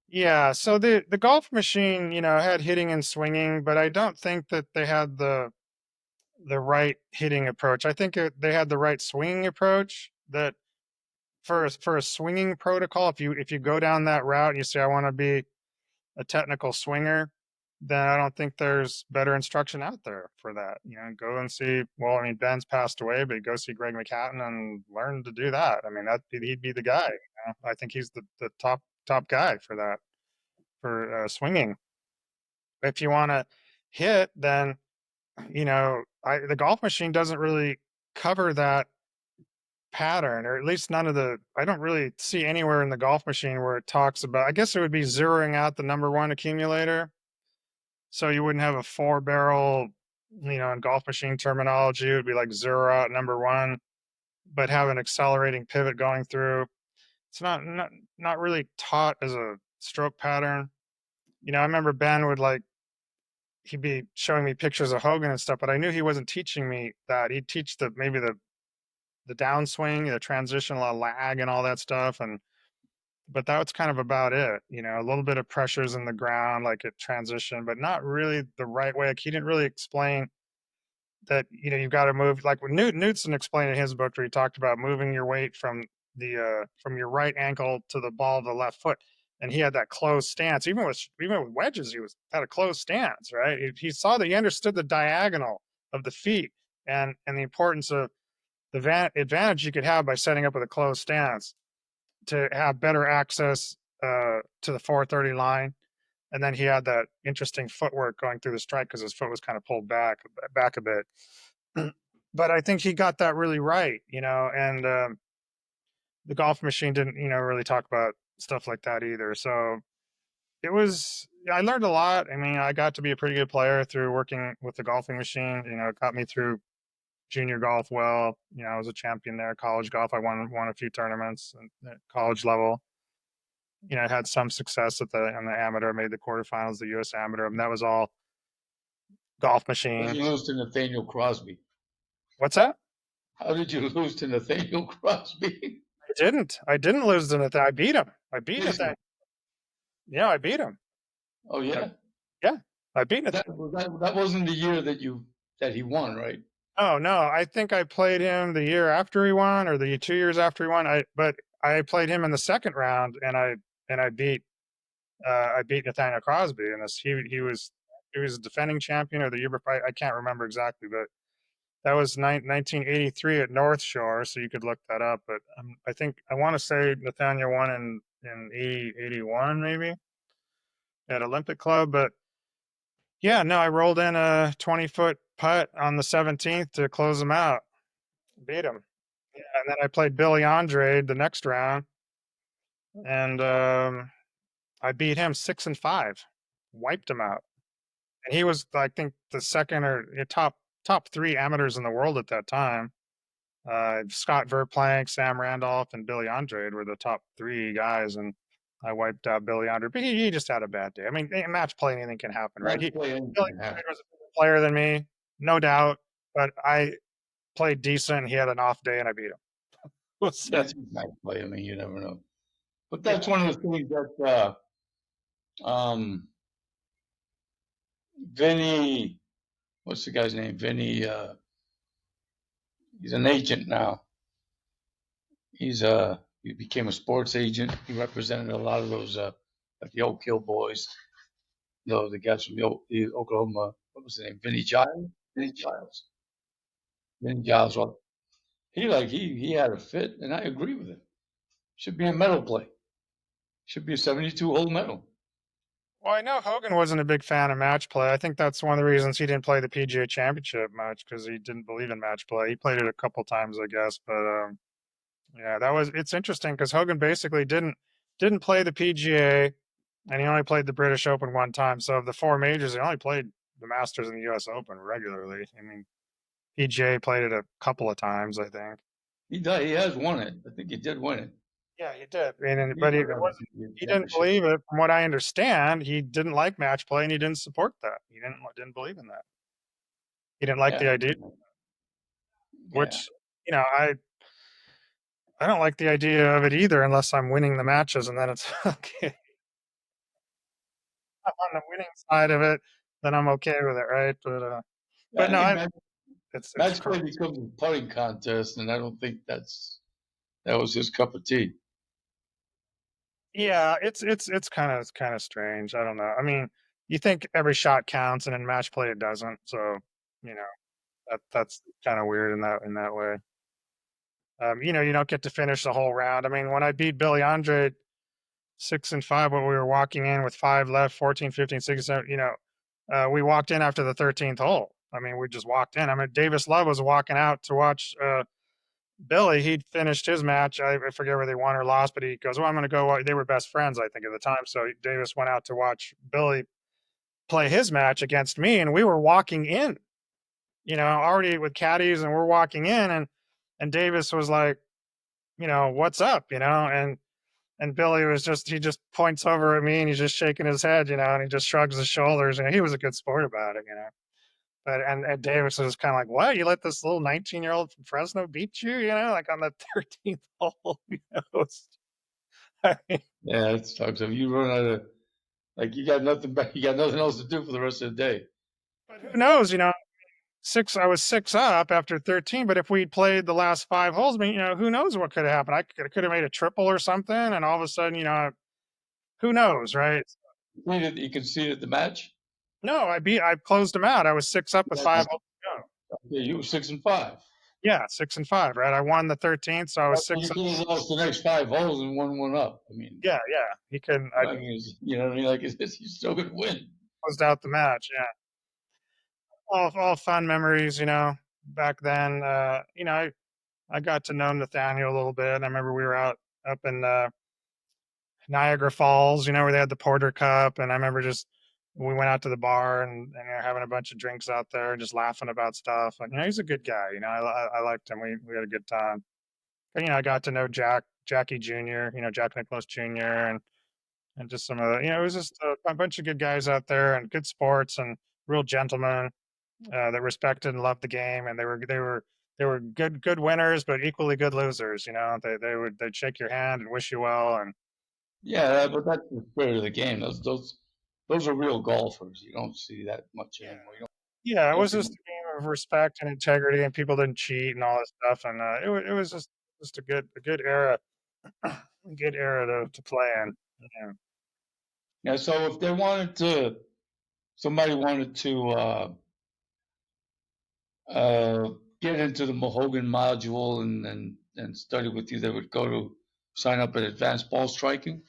yeah. So the golf machine, had hitting and swinging, but I don't think that they had the right hitting approach. I think they had the right swinging approach. That for a swinging protocol, if you go down that route and you say I want to be a technical swinger, then I don't think there's better instruction out there for that. Go and see. Well, I mean, Ben's passed away, but go see Greg McHatton and learn to do that. I mean, he'd be the guy. I think he's the top guy for that for swinging. If you want to hit, then the golf machine doesn't really cover that pattern, or at least none of the. I don't really see anywhere in the golf machine where it talks about. I guess it would be zeroing out the number one accumulator, so you wouldn't have a four barrel. In golf machine terminology, it would be like zero out number one, but have an accelerating pivot going through. It's not really taught as a stroke pattern. I remember Ben would he'd be showing me pictures of Hogan and stuff, but I knew he wasn't teaching me that. He'd teach maybe the downswing, the transitional lag, and all that stuff, and but that's kind of about it. A little bit of pressures in the ground, like at transition, but not really the right way. Like he didn't really explain that you've got to move like when Newton explained in his book where he talked about moving your weight from your right ankle to the ball of the left foot, and he had that closed stance. Even with wedges, he had a closed stance, right? He saw that he understood the diagonal of the feet and the importance of the advantage you could have by setting up with a closed stance to have better access to the 430 line. And then he had that interesting footwork going through the strike because his foot was kind of pulled back a bit. but I think he got that really right, and the golf machine didn't, really talk about stuff like that either. So I learned a lot. I mean, I got to be a pretty good player through working with the golfing machine. It got me through junior golf well. I was a champion there. College golf, I won a few tournaments at college level. I had some success on the amateur, made the quarterfinals, the U.S. amateur, and that was all golf How did machine. you lose to Nathaniel Crosby? What's that? How did you lose to Nathaniel Crosby? I didn't lose to Nathan. I beat him. I beat Did Nathan. you? Yeah, I beat him. Oh I, yeah. yeah, I beat Nathan. That wasn't the year that he won, right? Oh no, I think I played him the year after he won, or the 2 years after he won. But I played him in the second round, and I beat Nathaniel Crosby, and he was a defending champion or the year before. I can't remember exactly, but that was 1983 at North Shore, so you could look that up. But I want to say Nathaniel won in 81 maybe at Olympic Club. But yeah, no, I rolled in a 20-foot putt on the 17th to close him out, beat him. Yeah, and then I played Billy Andrade the next round, and I beat him 6-5, wiped him out. And he was, I think, the second or top three amateurs in the world at that time. Scott Verplank, Sam Randolph, and Billy Andrade were the top three guys, and I wiped out Billy Andrade. But he just had a bad day. I mean, in match play, anything can happen, right? Match play Billy anything happen. Andrade was a better player than me, no doubt, but I played decent. He had an off day, and I beat him. We'll see. That's match play. I mean, you never know. But Yeah. that's one of the things that Vinny, what's the guy's name? Vinny, he's an agent now. He became a sports agent. He represented a lot of those like the Oak Hill boys. The guys from the Oklahoma. What was his name? Vinny Giles. Vinny Giles. Vinny Giles. Well, he had a fit, and I agree with him. Should be a medal play. Should be a 72-hole medal. Well, I know Hogan wasn't a big fan of match play. I think that's one of the reasons he didn't play the PGA Championship much because he didn't believe in match play. He played it a couple times, I guess, but yeah, it's interesting because Hogan basically didn't play the PGA, and he only played the British Open one time. So of the four majors, he only played the Masters and the U.S. Open regularly. I mean, PGA played it a couple of times, I think. He has won it. I think he did win it. Yeah, he did. I mean, He but won the he didn't championship. believe it. From what I understand, he didn't like match play, and he didn't support that. He didn't believe in that. He didn't like the Yeah, idea, yeah. which I don't like the idea of it either, unless I'm winning the matches, and then it's okay. I'm on the winning side of it, then I'm okay with it, right? Yeah, But I no, think it's match play becomes a putting contest, and I don't think that was his cup of tea. yeah, it's kind of strange. I don't know. I mean, you think every shot counts, and in match play it doesn't. So you know that's kind of weird in that way. You don't get to finish the whole round. I mean, when I beat Billy Andre 6-5, when we were walking in with five left, 14, 15, 16, we walked in after the 13th hole. I mean, we just walked in. I mean, Davis Love was walking out to watch Billy. He'd finished his match. I forget whether they won or lost, but he goes, "Well, I'm going to go." They were best friends, I think, at the time. So Davis went out to watch Billy play his match against me, and we were walking in, already with caddies, and we're walking in, and Davis was like, "What's up?" And Billy he just points over at me and he's just shaking his head, and he just shrugs his shoulders. And he was a good sport about it. But and Davis was kind of like, "What? You let this little 19-year-old from Fresno beat you? Like on the 13th hole?" I mean, Yeah, it sucks. If you run out of you got nothing back, you got nothing else to do for the rest of the day. but who knows? I was 6 up after 13. But if we'd played the last 5 holes, I mean, who knows what could have happened? I could have made a triple or something, and all of a sudden, who knows, right? You conceded the match. No, I closed him out. I was 6 up with 5 holes to go. Yeah, you were 6-5. Yeah, 6-5, right? I won the 13th, so I was You 6 up. could have lost the next 5 holes and won one up. I mean, Yeah, yeah. He couldn't. I you know what I mean? Like, you're still gonna win. closed out the match. Yeah, all fun memories. back then, I got to know Nathaniel a little bit. I remember we were out up in Niagara Falls, where they had the Porter Cup, and I remember just we went out to the bar and having a bunch of drinks out there, and just laughing about stuff. And he's a good guy. I liked him. We had a good time. And, I got to know Jackie Jr. Jack Nicholas Jr. and just some of the, it was just a bunch of good guys out there and good sports and real gentlemen that respected and loved the game, and they were good winners, but equally good losers. They'd shake your hand and wish you well, and Yeah, but that's the spirit of the game. Those are real golfers. You don't see that much yeah, anymore. yeah, it You don't was see just much. a game of respect and integrity, and people didn't cheat and all this stuff, and it was just a good era, a good era to play in. Yeah. Yeah, so if somebody wanted to uh, get into the Hogan module and study with you, they would go to sign up at Advanced Ball Striking.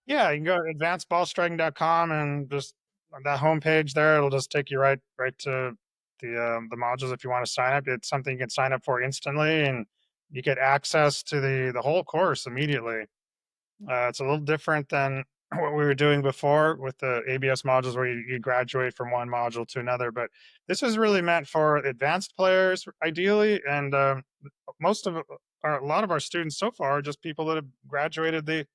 Yeah, you can go to advancedballstriking.com and just on that homepage there, it'll just take you right to the modules if you want to sign up. It's something you can sign up for instantly, and you get access to the whole course immediately. It's a little different than what we were doing before with the ABS modules, where you graduate from one module to another. But this is really meant for advanced players, ideally, and most of a lot of our students so far are just people that have graduated the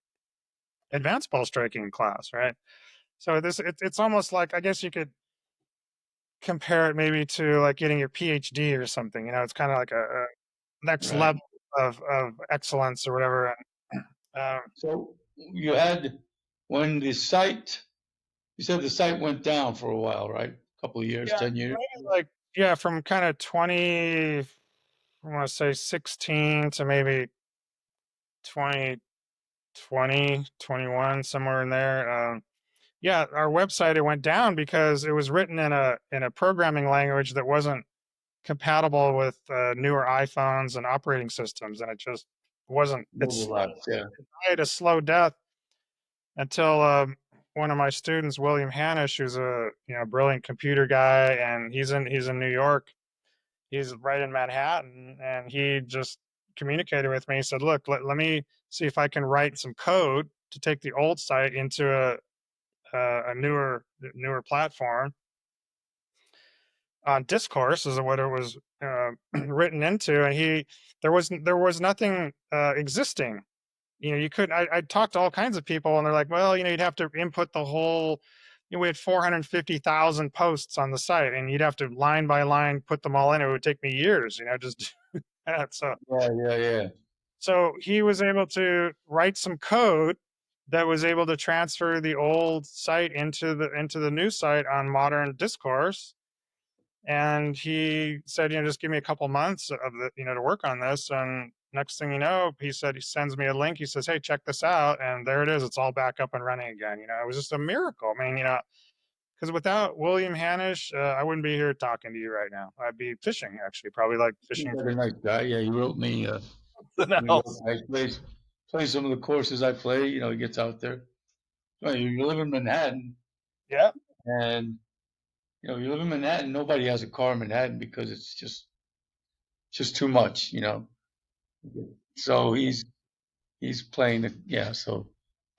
advanced ball striking class, right? So it's almost like, I guess you could compare it maybe to like getting your PhD or something. It's kind of like a next Right. level of excellence or whatever. And, So you had when the site, you said the site went down for a while, right? A couple of years, yeah, 10 years. maybe like yeah, from kind of 20, I want to say 16 to maybe 2020, 21, somewhere in there. Yeah, our website, it went down because it was written in a programming language that wasn't compatible with newer iPhones and operating systems, and it just wasn't. It's Mobile apps, yeah. died a slow death until one of my students, William Hanish, who's a brilliant computer guy, and he's in New York. He's right in Manhattan, and he just communicated with me. He said, "Look, let me see if I can write some code to take the old site into a newer platform on discourse is what it was written into, and there was nothing existing. You couldn't. I talked to all kinds of people, and they're like, well, you'd have to input the whole. We had 450,000 posts on the site, and you'd have to line by line put them all in. It would take me years, just that. So Yeah, yeah, yeah. he was able to write some code that was able to transfer the old site into the new site on modern discourse, and he said, just give me a couple months of to work on this. And next thing you know, he said, he sends me a link. He says, hey, check this out. And there it is. It's all back up and running again. It was just a miracle. I mean, because without William Hanish, I wouldn't be here talking to you right now. I'd be fishing, actually, probably like He's fishing like for a nice guy. Yeah, he wrote me something New York. else. I play some of the courses I play. He gets out there. Well, you live in Manhattan, Yeah. and you live in Manhattan. Nobody has a car in Manhattan because it's just too much. So he's playing the yeah. So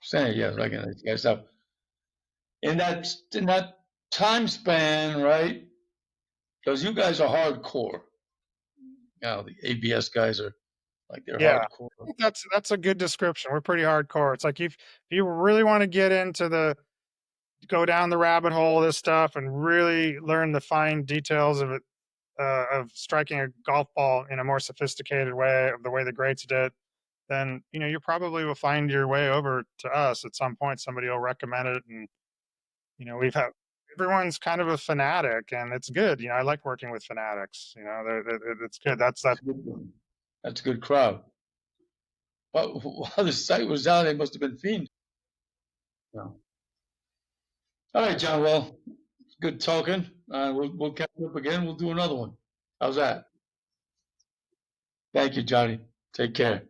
saying yeah, recognize guys. So in that time span, right? Because you guys are hardcore. The ABS guys are like they're Yeah. I hardcore. think that's a good description. We're pretty hardcore. It's like if you really want to get into go down the rabbit hole of this stuff and really learn the fine details of it, of striking a golf ball in a more sophisticated way, of the way the greats did, then you probably will find your way over to us at some point. Somebody will recommend it, and we've had everyone's kind of a fanatic, and it's good. I like working with fanatics. It's good. That's That's a good one. That's a good crowd. But while the site was down, they must have been fiends. So. All right, John. Well, good talking. We'll catch up again. We'll do another one. How's that? Thank you, Johnny. Take care.